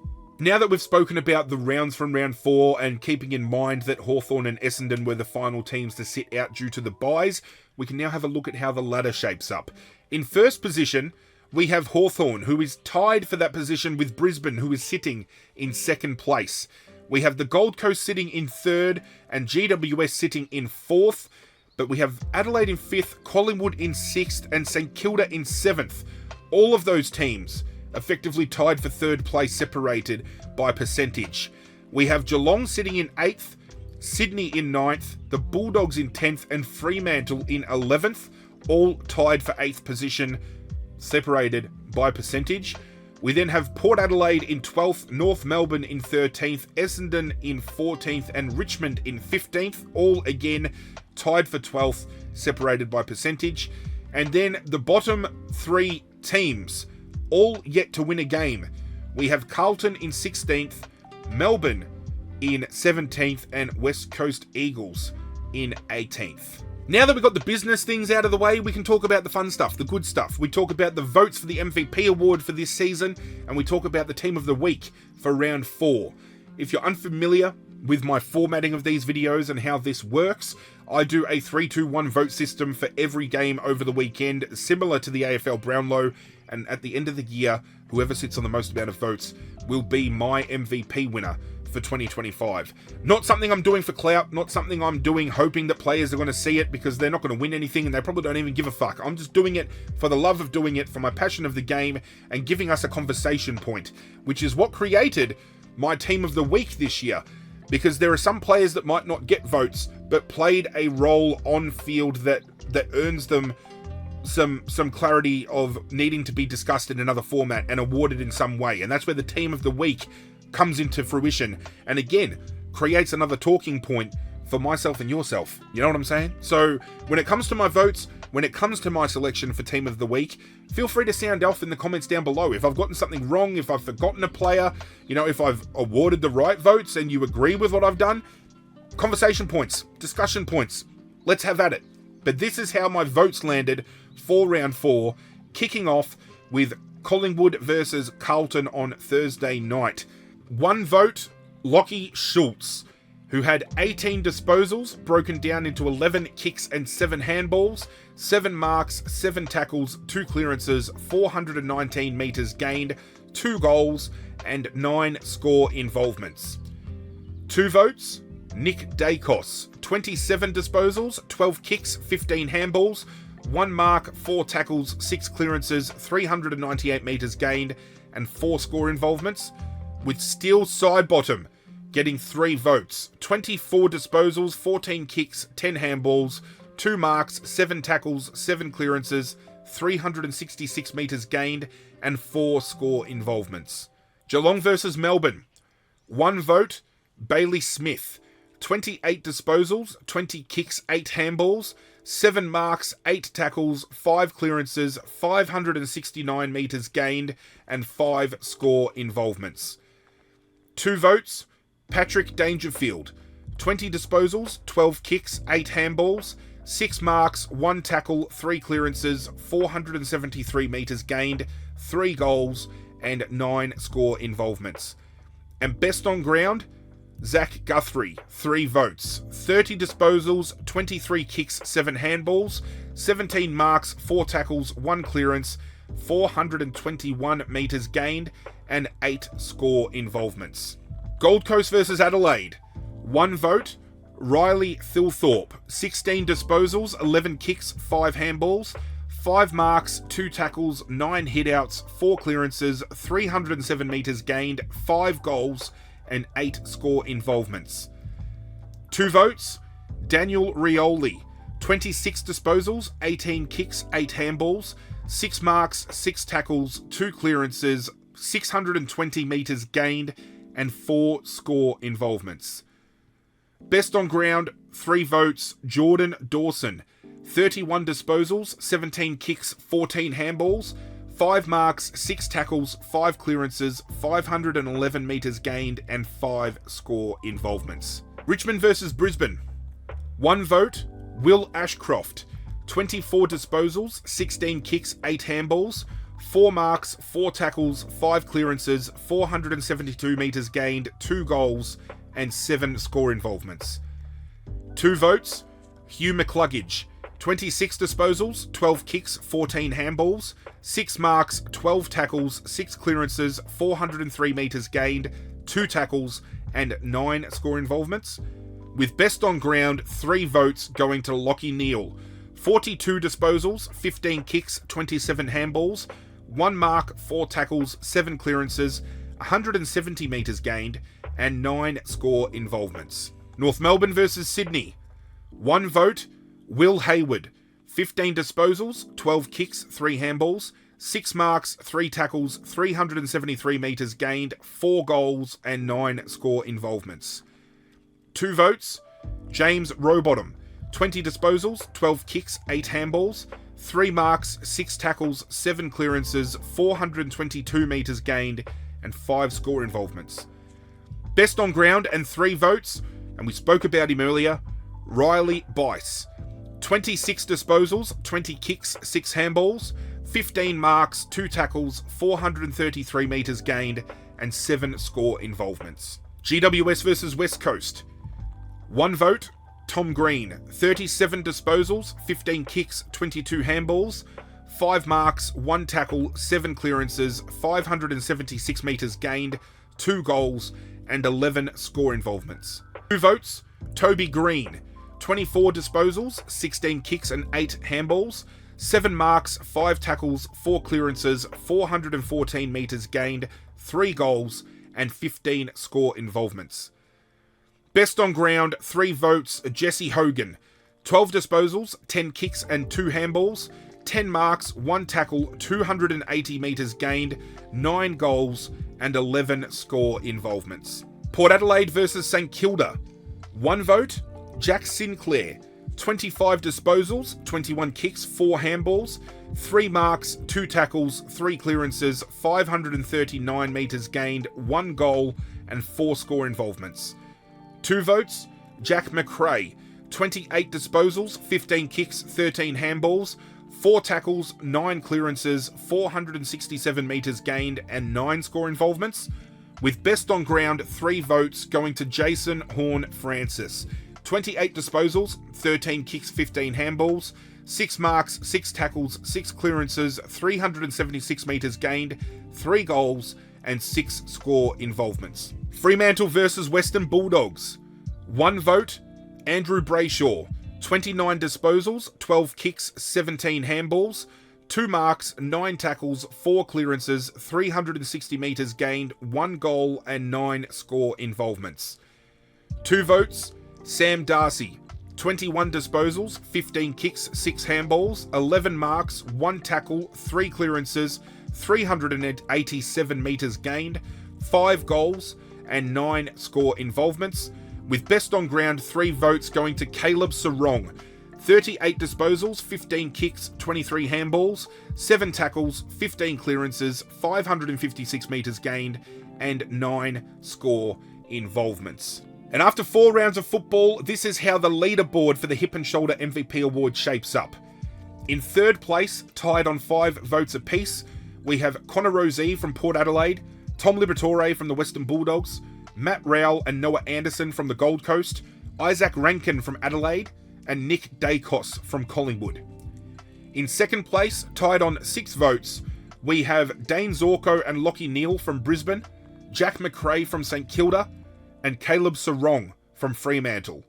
Now that we've spoken about the rounds from round 4 and keeping in mind that Hawthorn and Essendon were the final teams to sit out due to the byes, we can now have a look at how the ladder shapes up. In first position, we have Hawthorn, who is tied for that position with Brisbane, who is sitting in second place. We have the Gold Coast sitting in third and GWS sitting in fourth, but we have Adelaide in fifth, Collingwood in sixth, and St Kilda in seventh. All of those teams effectively tied for third place, separated by percentage. We have Geelong sitting in 8th, Sydney in 9th, the Bulldogs in 10th, and Fremantle in 11th, all tied for 8th position, separated by percentage. We then have Port Adelaide in 12th, North Melbourne in 13th, Essendon in 14th, and Richmond in 15th, all again tied for 12th, separated by percentage. And then the bottom 3 teams, all yet to win a game. We have Carlton in 16th, Melbourne in 17th, and West Coast Eagles in 18th. Now that we've got the business things out of the way, we can talk about the fun stuff, the good stuff. We talk about the votes for the MVP award for this season, and we talk about the team of the week for round 4. If you're unfamiliar with my formatting of these videos and how this works, I do a 3-2-1 vote system for every game over the weekend, similar to the AFL Brownlow, and at the end of the year, whoever sits on the most amount of votes will be my MVP winner for 2025. Not something I'm doing for clout, not something I'm doing hoping that players are going to see it because they're not going to win anything and they probably don't even give a fuck. I'm just doing it for the love of doing it, for my passion of the game, and giving us a conversation point, which is what created my team of the week this year. Because there are some players that might not get votes, but played a role on field that earns them some clarity of needing to be discussed in another format and awarded in some way. And that's where the team of the week comes into fruition, and again, creates another talking point for myself and yourself. You know what I'm saying? So when it comes to my votes, when it comes to my selection for Team of the Week, feel free to sound off in the comments down below. If I've gotten something wrong, if I've forgotten a player, you know, if I've awarded the right votes and you agree with what I've done, conversation points, discussion points, let's have at it. But this is how my votes landed for round 4, kicking off with Collingwood versus Carlton on Thursday night. 1 vote, Lachie Schultz, who had 18 disposals, broken down into 11 kicks and 7 handballs, 7 marks, 7 tackles, 2 clearances, 419 metres gained, 2 goals, and 9 score involvements. 2 votes, Nick Dacos, 27 disposals, 12 kicks, 15 handballs, 1 mark, 4 tackles, 6 clearances, 398 metres gained, and 4 score involvements, with Steele Sidebottom getting 3 votes, 24 disposals, 14 kicks, 10 handballs, 2 marks, 7 tackles, 7 clearances, 366 metres gained, and 4 score involvements. Geelong versus Melbourne, 1 vote, Bailey Smith, 28 disposals, 20 kicks, 8 handballs, 7 marks, 8 tackles, 5 clearances, 569 metres gained, and 5 score involvements. 2 votes, Patrick Dangerfield, 20 disposals, 12 kicks, 8 handballs, 6 marks, 1 tackle, 3 clearances, 473 metres gained, 3 goals, and 9 score involvements. And best on ground, Zach Guthrie, 3 votes, 30 disposals, 23 kicks, 7 handballs, 17 marks, 4 tackles, 1 clearance, 421 metres gained, and 8 score involvements. Gold Coast versus Adelaide, 1 vote, Riley Thilthorpe, 16 disposals, 11 kicks, 5 handballs, 5 marks, 2 tackles, 9 hitouts, 4 clearances, 307 metres gained, 5 goals, and 8 score involvements. 2 votes, Daniel Rioli, 26 disposals, 18 kicks, 8 handballs, 6 marks, 6 tackles, 2 clearances, 620 metres gained, and 4 score involvements. Best on ground, 3 votes, Jordan Dawson, 31 disposals, 17 kicks, 14 handballs, 5 marks, 6 tackles, 5 clearances, 511 metres gained, and 5 score involvements. Richmond versus Brisbane, 1 vote, Will Ashcroft, 24 disposals, 16 kicks, 8 handballs, 4 marks, 4 tackles, 5 clearances, 472 metres gained, 2 goals, and 7 score involvements. 2 votes, Hugh McCluggage, 26 disposals, 12 kicks, 14 handballs, 6 marks, 12 tackles, 6 clearances, 403 metres gained, 2 tackles, and 9 score involvements. With best on ground, 3 votes going to Lachie Neale, 42 disposals, 15 kicks, 27 handballs, 1 mark, 4 tackles, 7 clearances, 170 metres gained, and 9 score involvements. North Melbourne versus Sydney, 1 vote, Will Hayward, 15 disposals, 12 kicks, 3 handballs, 6 marks, 3 tackles, 373 metres gained, 4 goals, and 9 score involvements. 2 votes, James Rowbottom, 20 disposals, 12 kicks, 8 handballs, 3 marks, 6 tackles, 7 clearances, 422 metres gained, and 5 score involvements. Best on ground and 3 votes, and we spoke about him earlier, Riley Bice, 26 disposals, 20 kicks, 6 handballs, 15 marks, 2 tackles, 433 metres gained, and 7 score involvements. GWS versus West Coast, 1 vote, Tom Green, 37 disposals, 15 kicks, 22 handballs, 5 marks, 1 tackle, 7 clearances, 576 metres gained, 2 goals, and 11 score involvements. 2 votes, Toby Green, 24 disposals, 16 kicks and 8 handballs, 7 marks, 5 tackles, 4 clearances, 414 metres gained, 3 goals, and 15 score involvements. Best on ground, 3 votes, Jesse Hogan, 12 disposals, 10 kicks and 2 handballs, 10 marks, 1 tackle, 280 metres gained, 9 goals, and 11 score involvements. Port Adelaide versus St Kilda. 1 vote, Jack Sinclair. 25 disposals, 21 kicks, 4 handballs, 3 marks, 2 tackles, 3 clearances, 539 metres gained, 1 goal, and 4 score involvements. 2 votes, Jack McRae. 28 disposals, 15 kicks, 13 handballs, 4 tackles, 9 clearances, 467 metres gained, and 9 score involvements, with best on ground 3 votes going to Jason Horne-Francis. 28 disposals, 13 kicks, 15 handballs, 6 marks, 6 tackles, 6 clearances, 376 metres gained, 3 goals, and 6 score involvements. Fremantle versus Western Bulldogs. 1 vote, Andrew Brayshaw. 29 disposals, 12 kicks, 17 handballs, 2 marks, 9 tackles, 4 clearances, 360 metres gained, 1 goal, and 9 score involvements. 2 votes, Sam Darcy. 21 disposals, 15 kicks, 6 handballs, 11 marks, 1 tackle, 3 clearances, 387 metres gained, 5 goals, and 9 score involvements, with best on ground 3 votes going to Caleb Sarong. 38 disposals, 15 kicks, 23 handballs, 7 tackles, 15 clearances, 556 metres gained, and 9 score involvements. And after 4 rounds of football, this is how the leaderboard for the Hip and Shoulder MVP Award shapes up. In 3rd place, tied on 5 votes apiece, we have Connor Rozee from Port Adelaide, Tom Liberatore from the Western Bulldogs, Matt Rowell and Noah Anderson from the Gold Coast, Isaac Rankin from Adelaide, and Nick Dacos from Collingwood. In 2nd place, tied on 6 votes, we have Dane Zorko and Lockie Neal from Brisbane, Jack McRae from St Kilda, and Caleb Sarong from Fremantle.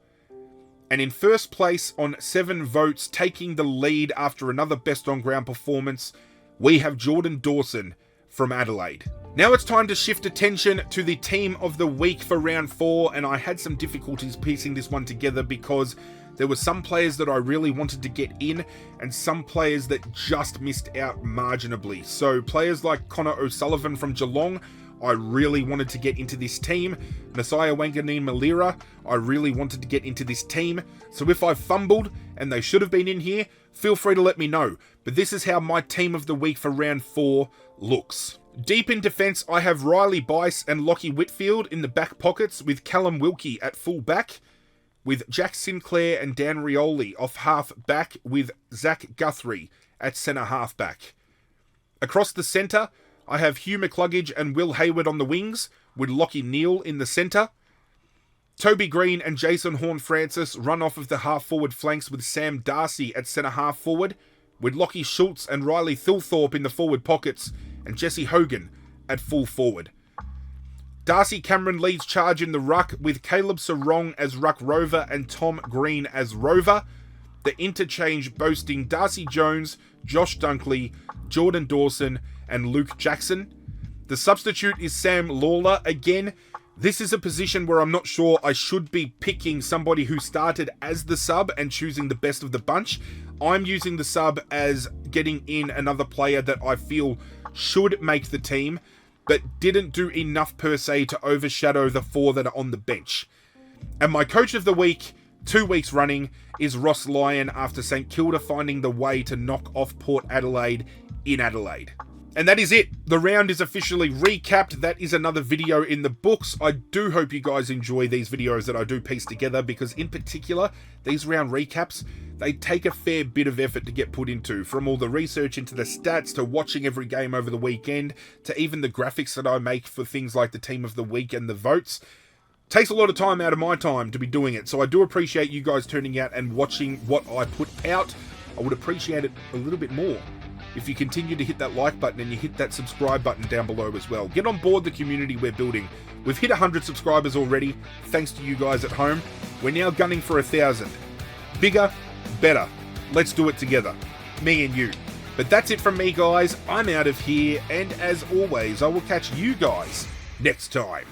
And in 1st place on 7 votes, taking the lead after another best on ground performance, we have Jordan Dawson from Adelaide. Now it's time to shift attention to the team of the week for round 4, and I had some difficulties piecing this one together because there were some players that I really wanted to get in and some players that just missed out marginally. So players like Connor O'Sullivan from Geelong, I really wanted to get into this team. Nasiah Wanganeen-Malira, I really wanted to get into this team. So if I've fumbled and they should have been in here, feel free to let me know. But this is how my team of the week for round 4 looks. Deep in defence, I have Riley Bice and Lockie Whitfield in the back pockets with Callum Wilkie at full back, with Jack Sinclair and Dan Rioli off half back with Zach Guthrie at centre half back. Across the centre, I have Hugh McCluggage and Will Hayward on the wings, with Lockie Neal in the centre. Toby Green and Jason Horne-Francis run off of the half-forward flanks with Sam Darcy at centre half-forward, with Lockie Schultz and Riley Thilthorpe in the forward pockets, and Jesse Hogan at full forward. Darcy Cameron leads charge in the ruck, with Caleb Sarong as ruck rover and Tom Green as rover. The interchange boasting Darcy Jones, Josh Dunkley, Jordan Dawson, and Luke Jackson. The substitute is Sam Lawler again. This is a position where I'm not sure I should be picking somebody who started as the sub and choosing the best of the bunch. I'm using the sub as getting in another player that I feel should make the team, but didn't do enough per se to overshadow the 4 that are on the bench. And my coach of the week, 2 weeks running, is Ross Lyon after St Kilda finding the way to knock off Port Adelaide in Adelaide. And that is it. The round is officially recapped. That is another video in the books. I do hope you guys enjoy these videos that I do piece together, because in particular, these round recaps, they take a fair bit of effort to get put into, from all the research into the stats, to watching every game over the weekend, to even the graphics that I make for things like the team of the week and the votes. Takes a lot of time out of my time to be doing it, so I do appreciate you guys turning out and watching what I put out. I would appreciate it a little bit more if you continue to hit that like button and you hit that subscribe button down below as well. Get on board the community we're building. We've hit 100 subscribers already, thanks to you guys at home. We're now gunning for 1,000. Bigger, better. Let's do it together. Me and you. But that's it from me, guys. I'm out of here, and as always, I will catch you guys next time.